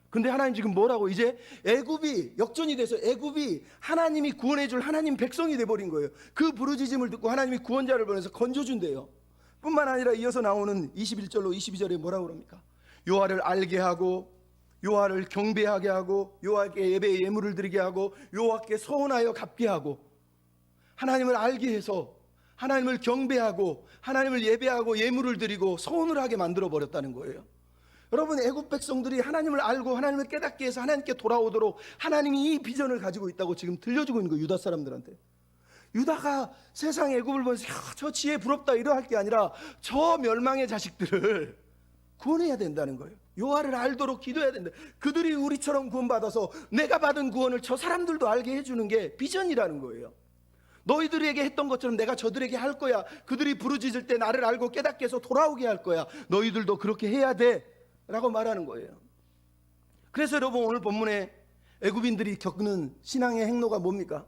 근데 하나님 지금 뭐라고? 이제 애굽이 역전이 돼서 애굽이 하나님이 구원해줄 하나님 백성이 돼버린 거예요. 그 부르짖음을 듣고 하나님이 구원자를 보내서 건져준대요. 뿐만 아니라 이어서 나오는 21절로 22절에 뭐라고 그럽니까? 여호와를 알게 하고 여호와를 경배하게 하고 여호와께 예배의 예물을 드리게 하고 여호와께 서원하여 갚게 하고, 하나님을 알게 해서 하나님을 경배하고 하나님을 예배하고 예물을 드리고 서원을 하게 만들어 버렸다는 거예요. 여러분, 애굽 백성들이 하나님을 알고 하나님을 깨닫게 해서 하나님께 돌아오도록 하나님이 이 비전을 가지고 있다고 지금 들려주고 있는 거예요, 유다 사람들한테. 유다가 세상 애굽을 보면서 저 지혜 부럽다 이러할 게 아니라 저 멸망의 자식들을 구원해야 된다는 거예요. 여호와를 알도록 기도해야 된다. 그들이 우리처럼 구원받아서 내가 받은 구원을 저 사람들도 알게 해주는 게 비전이라는 거예요. 너희들에게 했던 것처럼 내가 저들에게 할 거야. 그들이 부르짖을 때 나를 알고 깨닫게 해서 돌아오게 할 거야. 너희들도 그렇게 해야 돼 라고 말하는 거예요. 그래서 여러분, 오늘 본문에 애굽인들이 겪는 신앙의 행로가 뭡니까?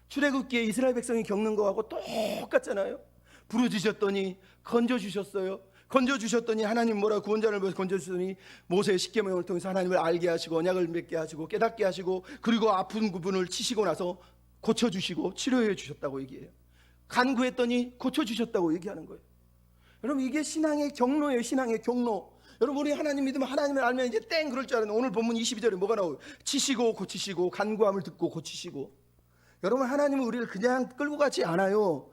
출애굽기에 이스라엘 백성이 겪는 거하고 똑같잖아요. 부르짖었더니 건져주셨어요. 건져주셨더니 하나님 뭐라 구원자를 보여서 건져주셨더니 모세의 십계명을 통해서 하나님을 알게 하시고 언약을 맺게 하시고 깨닫게 하시고, 그리고 아픈 부분을 치시고 나서 고쳐주시고 치료해 주셨다고 얘기해요. 간구했더니 고쳐주셨다고 얘기하는 거예요. 여러분, 이게 신앙의 경로예요. 신앙의 경로. 여러분, 우리 하나님 믿으면 하나님을 알면 이제 땡 그럴 줄 알았는데 오늘 본문 22절에 뭐가 나오요? 치시고 고치시고 간구함을 듣고 고치시고. 여러분, 하나님은 우리를 그냥 끌고 가지 않아요.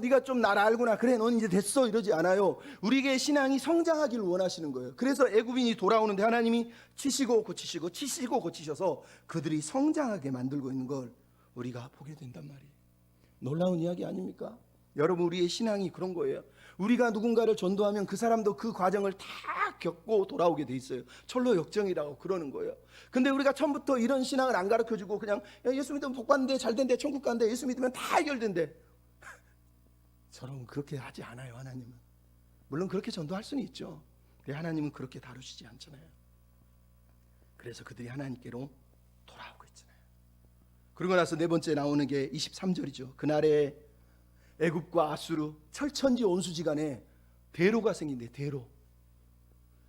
네가 좀 나를 알구나, 그래 넌 이제 됐어, 이러지 않아요. 우리에게 신앙이 성장하기를 원하시는 거예요. 그래서 애굽인이 돌아오는데 하나님이 치시고 고치시고 치시고 고치셔서 그들이 성장하게 만들고 있는 걸 우리가 보게 된단 말이에요. 놀라운 이야기 아닙니까? 여러분, 우리의 신앙이 그런 거예요. 우리가 누군가를 전도하면 그 사람도 그 과정을 다 겪고 돌아오게 돼 있어요. 철로 역정이라고 그러는 거예요. 근데 우리가 처음부터 이런 신앙을 안 가르쳐주고 그냥 예수 믿으면 복 받는데 잘 된대, 천국 간대, 예수 믿으면 다 해결된대. 저는 그렇게 하지 않아요. 하나님은 물론 그렇게 전도할 수는 있죠. 근데 하나님은 그렇게 다루시지 않잖아요. 그래서 그들이 하나님께로 돌아오고 있잖아요. 그러고 나서 네 번째 나오는 게 23절이죠. 그날에 애굽과 아수르 철천지 온수지간에 대로가 생긴대. 대로.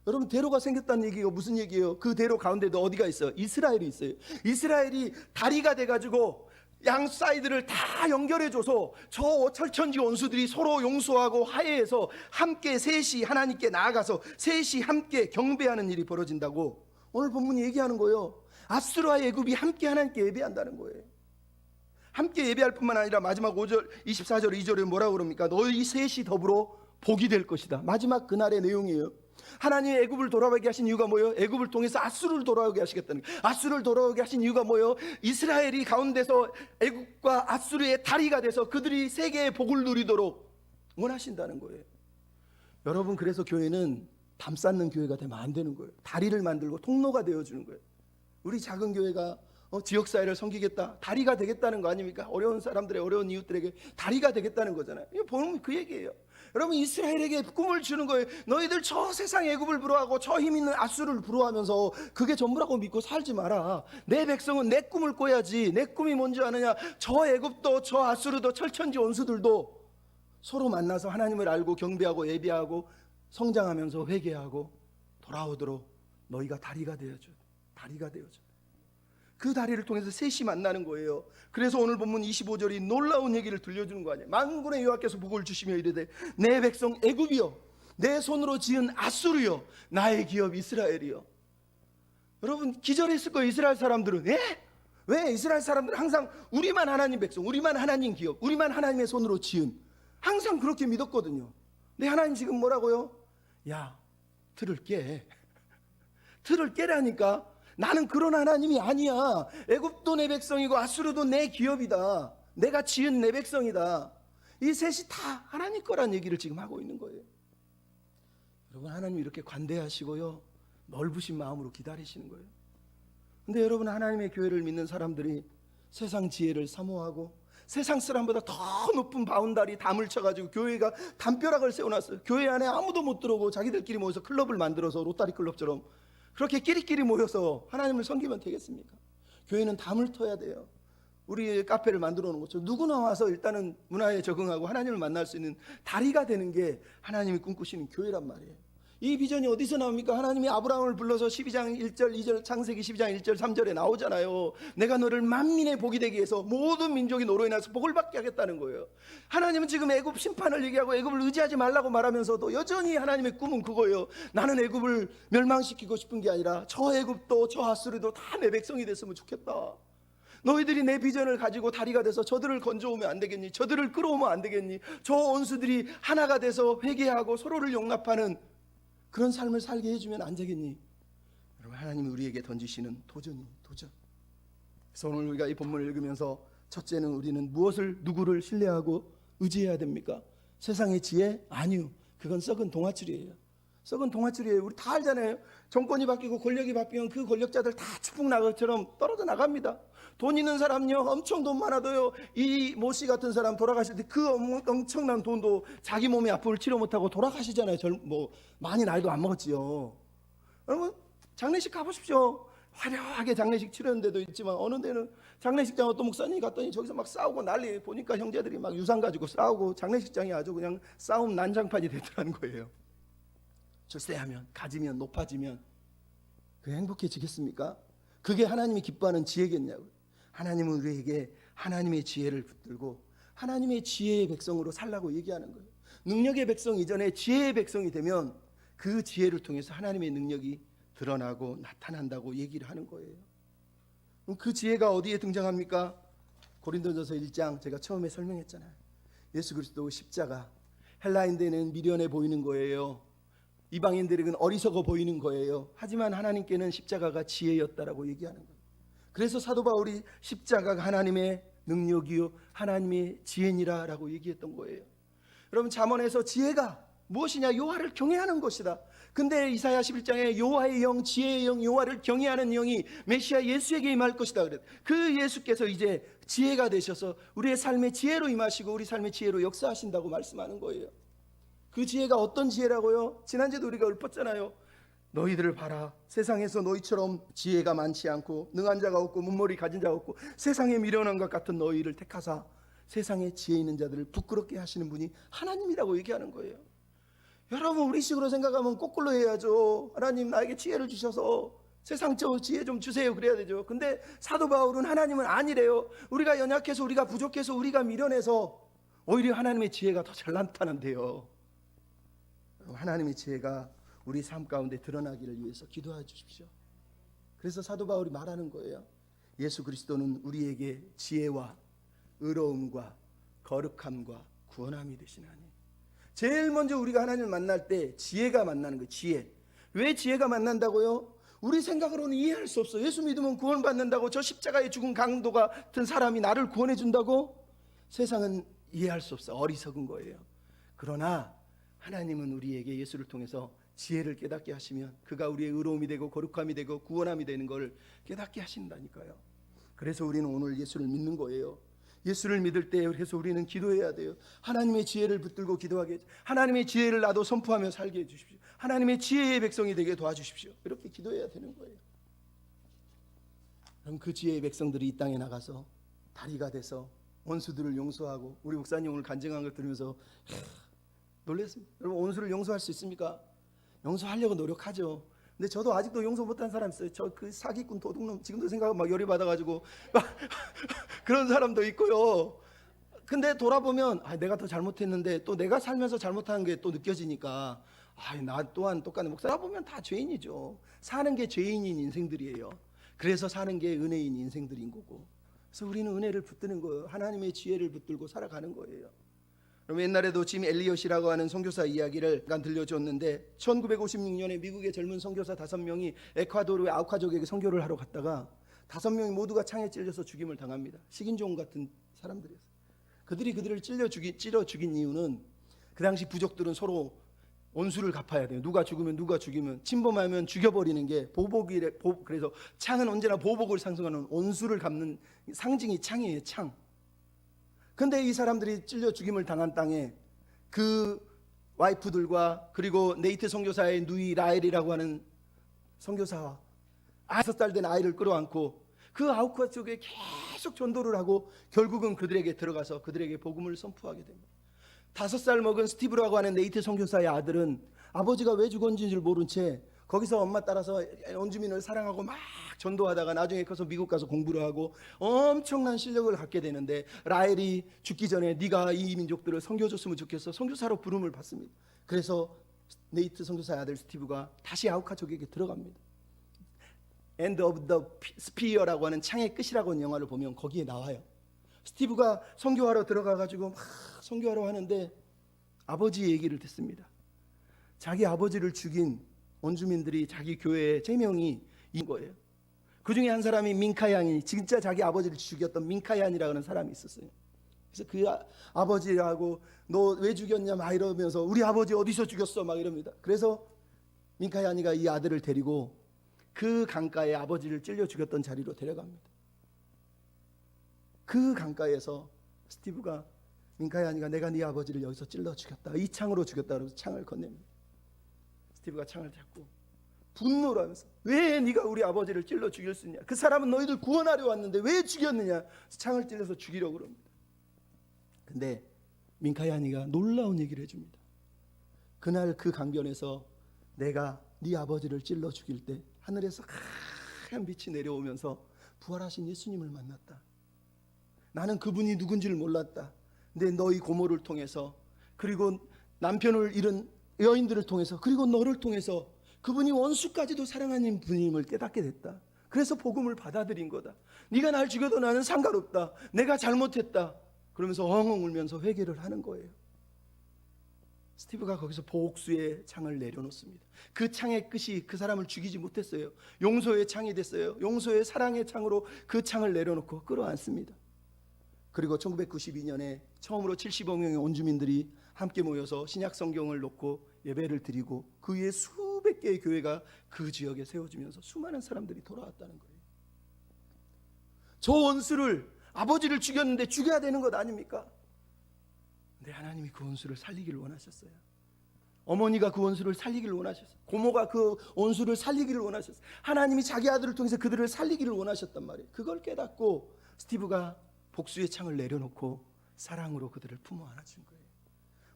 여러분, 대로가 생겼다는 얘기가 무슨 얘기예요? 그 대로 가운데도 어디가 있어요? 이스라엘이 있어요. 이스라엘이 다리가 돼가지고 양 사이드를 다 연결해줘서 저 철천지 원수들이 서로 용서하고 화해해서 함께 셋이 하나님께 나아가서 셋이 함께 경배하는 일이 벌어진다고 오늘 본문이 얘기하는 거예요. 아수르와 애굽이 함께 하나님께 예배한다는 거예요. 함께 예배할 뿐만 아니라 마지막 5절 24절 2절에 뭐라고 그럽니까? 너희 셋이 더불어 복이 될 것이다. 마지막 그날의 내용이에요. 하나님이 애굽을 돌아오게 하신 이유가 뭐예요? 애굽을 통해서 아수르를 돌아오게 하시겠다는 거예요. 아수르를 돌아오게 하신 이유가 뭐예요? 이스라엘이 가운데서 애굽과 아수르의 다리가 돼서 그들이 세계의 복을 누리도록 원하신다는 거예요. 여러분, 그래서 교회는 담 쌓는 교회가 되면 안 되는 거예요. 다리를 만들고 통로가 되어주는 거예요. 우리 작은 교회가 지역사회를 섬기겠다, 다리가 되겠다는 거 아닙니까? 어려운 사람들의, 어려운 이웃들에게 다리가 되겠다는 거잖아요. 이거 보면 그 얘기예요. 여러분, 이스라엘에게 꿈을 주는 거예요. 너희들 저 세상 애굽을 부러워하고 저 힘 있는 아수르를 부러워하면서 그게 전부라고 믿고 살지 마라. 내 백성은 내 꿈을 꿔야지. 내 꿈이 뭔지 아느냐? 저 애굽도 저 아수르도 철천지 원수들도 서로 만나서 하나님을 알고 경배하고 예배하고 성장하면서 회개하고 돌아오도록 너희가 다리가 되어줘. 다리가 되어줘. 그 다리를 통해서 셋이 만나는 거예요. 그래서 오늘 본문 25절이 놀라운 얘기를 들려주는 거 아니에요. 만군의 여호와께서 복을 주시며 이르되 내 백성 애굽이여, 내 손으로 지은 아수르여, 나의 기업 이스라엘이여. 여러분, 기절했을 거예요. 이스라엘 사람들은. 왜 이스라엘 사람들은 항상 우리만 하나님 백성, 우리만 하나님 기업, 우리만 하나님의 손으로 지은, 항상 그렇게 믿었거든요. 근데 하나님 지금 뭐라고요? 야, 틀을 깨. 틀을 깨라니까. 나는 그런 하나님이 아니야. 애굽도 내 백성이고 아수르도 내 기업이다. 내가 지은 내 백성이다. 이 셋이 다 하나님 거란 얘기를 지금 하고 있는 거예요. 여러분, 하나님 이렇게 관대하시고요, 넓으신 마음으로 기다리시는 거예요. 근데 여러분, 하나님의 교회를 믿는 사람들이 세상 지혜를 사모하고 세상 사람보다 더 높은 바운다리 담을 쳐가지고 교회가 담벼락을 세워놨어요. 교회 안에 아무도 못 들어오고 자기들끼리 모여서 클럽을 만들어서 로타리 클럽처럼 그렇게 끼리끼리 모여서 하나님을 섬기면 되겠습니까? 교회는 담을 터야 돼요. 우리 카페를 만들어 놓은 것처럼 누구나 와서 일단은 문화에 적응하고 하나님을 만날 수 있는 다리가 되는 게 하나님이 꿈꾸시는 교회란 말이에요. 이 비전이 어디서 나옵니까? 하나님이 아브라함을 불러서 12장 1절 2절 창세기 12장 1절 3절에 나오잖아요. 내가 너를 만민의 복이 되게 해서 모든 민족이 너로 인해서 복을 받게 하겠다는 거예요. 하나님은 지금 애굽 심판을 얘기하고 애굽을 의지하지 말라고 말하면서도 여전히 하나님의 꿈은 그거예요. 나는 애굽을 멸망시키고 싶은 게 아니라 저 애굽도 저 아수르도 다 내 백성이 됐으면 좋겠다. 너희들이 내 비전을 가지고 다리가 돼서 저들을 건져오면 안 되겠니? 저들을 끌어오면 안 되겠니? 저 원수들이 하나가 돼서 회개하고 서로를 용납하는 그런 삶을 살게 해주면 안 되겠니? 여러분, 하나님이 우리에게 던지시는 도전이 도전. 그래서 오늘 우리가 이 본문을 읽으면서 첫째는 우리는 무엇을 누구를 신뢰하고 의지해야 됩니까? 세상의 지혜? 아니요. 그건 썩은 동아줄이에요. 썩은 동아줄이에요. 우리 다 알잖아요. 정권이 바뀌고 권력이 바뀌면 그 권력자들 다 추풍낙엽처럼 떨어져 나갑니다. 돈 있는 사람요, 엄청 돈 많아도요, 이 모씨 같은 사람 돌아가실 때 그 엄청난 돈도 자기 몸의 아픔을 치료 못하고 돌아가시잖아요. 많이 나이도 안 먹었지요. 여러분, 장례식 가보십시오. 화려하게 장례식 치르는 데도 있지만 어느 데는 장례식장 어떤 목사님이 갔더니 저기서 막 싸우고 난리, 보니까 형제들이 막 유산 가지고 싸우고 장례식장이 아주 그냥 싸움 난장판이 되더라는 거예요. 출세하면, 가지면, 높아지면 그게 행복해지겠습니까? 그게 하나님이 기뻐하는 지혜겠냐고요. 하나님은 우리에게 하나님의 지혜를 붙들고 하나님의 지혜의 백성으로 살라고 얘기하는 거예요. 능력의 백성 이전에 지혜의 백성이 되면 그 지혜를 통해서 하나님의 능력이 드러나고 나타난다고 얘기를 하는 거예요. 그럼 그 지혜가 어디에 등장합니까? 고린도전서 1장 제가 처음에 설명했잖아요. 예수 그리스도 십자가, 헬라인들에는 미련해 보이는 거예요. 이방인들에게는 어리석어 보이는 거예요. 하지만 하나님께는 십자가가 지혜였다라고 얘기하는 거예요. 그래서 사도 바울이 십자가가 하나님의 능력이요 하나님의 지혜니라라고 얘기했던 거예요. 여러분, 잠언에서 지혜가 무엇이냐? 여호와를 경외하는 것이다. 근데 이사야 11장에 여호와의 영, 지혜의 영, 여호와를 경외하는 영이 메시아 예수에게 임할 것이다 그랬. 그 예수께서 이제 지혜가 되셔서 우리의 삶의 지혜로 임하시고 우리 삶의 지혜로 역사하신다고 말씀하는 거예요. 그 지혜가 어떤 지혜라고요? 지난주에도 우리가 읊었잖아요. 너희들을 봐라. 세상에서 너희처럼 지혜가 많지 않고 능한 자가 없고 문머리 가진 자가 없고 세상에 미련한 것 같은 너희를 택하사 세상에 지혜 있는 자들을 부끄럽게 하시는 분이 하나님이라고 얘기하는 거예요. 여러분, 우리식으로 생각하면 거꾸로 해야죠. 하나님 나에게 지혜를 주셔서 세상적 지혜 좀 주세요 그래야 되죠. 근데 사도 바울은 하나님은 아니래요. 우리가 연약해서 우리가 부족해서 우리가 미련해서 오히려 하나님의 지혜가 더 잘 나타난대요. 하나님의 지혜가 우리 삶 가운데 드러나기를 위해서 기도해 주십시오. 그래서 사도 바울이 말하는 거예요. 예수 그리스도는 우리에게 지혜와 의로움과 거룩함과 구원함이 되시나니. 제일 먼저 우리가 하나님을 만날 때 지혜가 만나는 거예요. 지혜. 왜 지혜가 만난다고요? 우리 생각으로는 이해할 수 없어요. 예수 믿으면 구원받는다고, 저 십자가에 죽은 강도 같은 사람이 나를 구원해 준다고? 세상은 이해할 수 없어요. 어리석은 거예요. 그러나 하나님은 우리에게 예수를 통해서 지혜를 깨닫게 하시면 그가 우리의 의로움이 되고 거룩함이 되고 구원함이 되는 걸 깨닫게 하신다니까요. 그래서 우리는 오늘 예수를 믿는 거예요. 예수를 믿을 때 그래서 우리는 기도해야 돼요. 하나님의 지혜를 붙들고 기도하게, 하나님의 지혜를 나도 선포하며 살게 해주십시오. 하나님의 지혜의 백성이 되게 도와주십시오. 이렇게 기도해야 되는 거예요. 그럼 그 지혜의 백성들이 이 땅에 나가서 다리가 돼서 원수들을 용서하고, 우리 목사님 오늘 간증한 걸 들으면서 놀랐습니다. 여러분, 원수를 용서할 수 있습니까? 용서하려고 노력하죠. 근데 저도 아직도 용서 못한 사람 있어요. 저 그 사기꾼 도둑놈 지금도 생각하면 막 열이 받아가지고 그런 사람도 있고요. 근데 돌아보면 내가 더 잘못했는데 또 내가 살면서 잘못한 게 또 느껴지니까 나 또한 똑같네. 목사 보면 다 죄인이죠. 사는 게 죄인인 인생들이에요. 그래서 사는 게 은혜인 인생들인 거고. 그래서 우리는 은혜를 붙드는 거예요. 하나님의 지혜를 붙들고 살아가는 거예요. 그럼 옛날에도 짐 엘리엇이라고 하는 선교사 이야기를 들려줬는데, 1956년에 미국의 젊은 선교사 5명이 에콰도르의 아우카족에게 선교를 하러 갔다가 5명이 모두가 창에 찔려서 죽임을 당합니다. 식인종 같은 사람들이었어요. 그들을 찔러 죽인 이유는 그 당시 부족들은 서로 원수를 갚아야 돼요. 누가 죽이면 침범하면 죽여버리는 게 보복이래. 그래서 창은 언제나 보복을 상징하는 원수를 갚는 상징이 창이에요. 창. 근데 이 사람들이 찔려 죽임을 당한 땅에 그 와이프들과 그리고 네이트 선교사의 누이 라헬이라고 하는 선교사와 5살 된 아이를 끌어안고 그 아우카 쪽에 계속 전도를 하고 결국은 그들에게 들어가서 그들에게 복음을 선포하게 됩니다. 5살 먹은 스티브라고 하는 네이트 선교사의 아들은 아버지가 왜 죽었는지를 모른 채 거기서 엄마 따라서 원주민을 사랑하고 막 전도하다가 나중에 커서 미국 가서 공부를 하고 엄청난 실력을 갖게 되는데, 라헬이 죽기 전에 네가 이 민족들을 섬겨줬으면 좋겠어 선교사로 부름을 받습니다. 그래서 네이트 선교사의 아들 스티브가 다시 아우카족에게 들어갑니다. End of the Spear라고 하는 창의 끝이라고 하는 영화를 보면 거기에 나와요. 스티브가 선교하러 들어가가지고 막 선교하러 하는데 아버지 얘기를 듣습니다. 자기 아버지를 죽인 원주민들이 자기 교회에 3명이 인 거예요. 그 중에 한 사람이 민카얀이, 진짜 자기 아버지를 죽였던 민카얀이라고 하는 사람이 있었어요. 그래서 그 아버지하고 너 왜 죽였냐 막 이러면서 우리 아버지 어디서 죽였어 막 이럽니다. 그래서 민카얀이가 이 아들을 데리고 그 강가에 아버지를 찔려 죽였던 자리로 데려갑니다. 그 강가에서 스티브가 민카얀이가 내가 네 아버지를 여기서 찔러 죽였다, 이 창으로 죽였다 그러면서 창을 건넵니다. 스티브가 창을 잡고 분노를 하면서 왜 네가 우리 아버지를 찔러 죽일 수 있냐, 그 사람은 너희들 구원하려 왔는데 왜 죽였느냐, 창을 찔러서 죽이려고 그럽니다. 근데 민카얀이가 놀라운 얘기를 해줍니다. 그날 그 강변에서 내가 네 아버지를 찔러 죽일 때 하늘에서 하얀 빛이 내려오면서 부활하신 예수님을 만났다. 나는 그분이 누군지를 몰랐다. 근데 너희 고모를 통해서, 그리고 남편을 잃은 여인들을 통해서, 그리고 너를 통해서 그분이 원수까지도 사랑하는 분임을 깨닫게 됐다. 그래서 복음을 받아들인 거다. 네가 날 죽여도 나는 상관없다. 내가 잘못했다. 그러면서 엉엉 울면서 회개를 하는 거예요. 스티브가 거기서 복수의 창을 내려놓습니다. 그 창의 끝이 그 사람을 죽이지 못했어요. 용서의 창이 됐어요. 용서의 사랑의 창으로 그 창을 내려놓고 끌어안습니다. 그리고 1992년에 처음으로 75명의 원주민들이 함께 모여서 신약 성경을 놓고 예배를 드리고 그 위에 수백 개의 교회가 그 지역에 세워지면서 수많은 사람들이 돌아왔다는 거예요. 저 원수를, 아버지를 죽였는데 죽여야 되는 것 아닙니까? 근데 하나님이 그 원수를 살리기를 원하셨어요. 어머니가 그 원수를 살리기를 원하셨어요. 고모가 그 원수를 살리기를 원하셨어요. 하나님이 자기 아들을 통해서 그들을 살리기를 원하셨단 말이에요. 그걸 깨닫고 스티브가 복수의 창을 내려놓고 사랑으로 그들을 품어 안아준 거예요.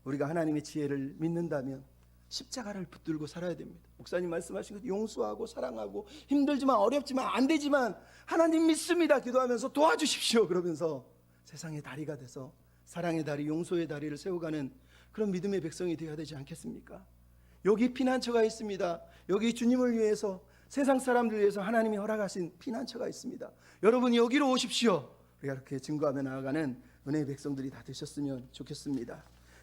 우리가 하나님의 지혜를 믿는다면 십자가를 붙들고 살아야 됩니다. 목사님 말씀하신 것, 용서하고 사랑하고 힘들지만 어렵지만 안 되지만 하나님 믿습니다 기도하면서 도와주십시오 그러면서 세상의 다리가 돼서 사랑의 다리, 용서의 다리를 세워가는 그런 믿음의 백성이 되어야 되지 않겠습니까? 여기 피난처가 있습니다. 여기 주님을 위해서, 세상 사람들 위해서 하나님이 허락하신 피난처가 있습니다. 여러분 여기로 오십시오. 우리가 이렇게 증거하며 나아가는 은혜의 백성들이 다 되셨으면 좋겠습니다.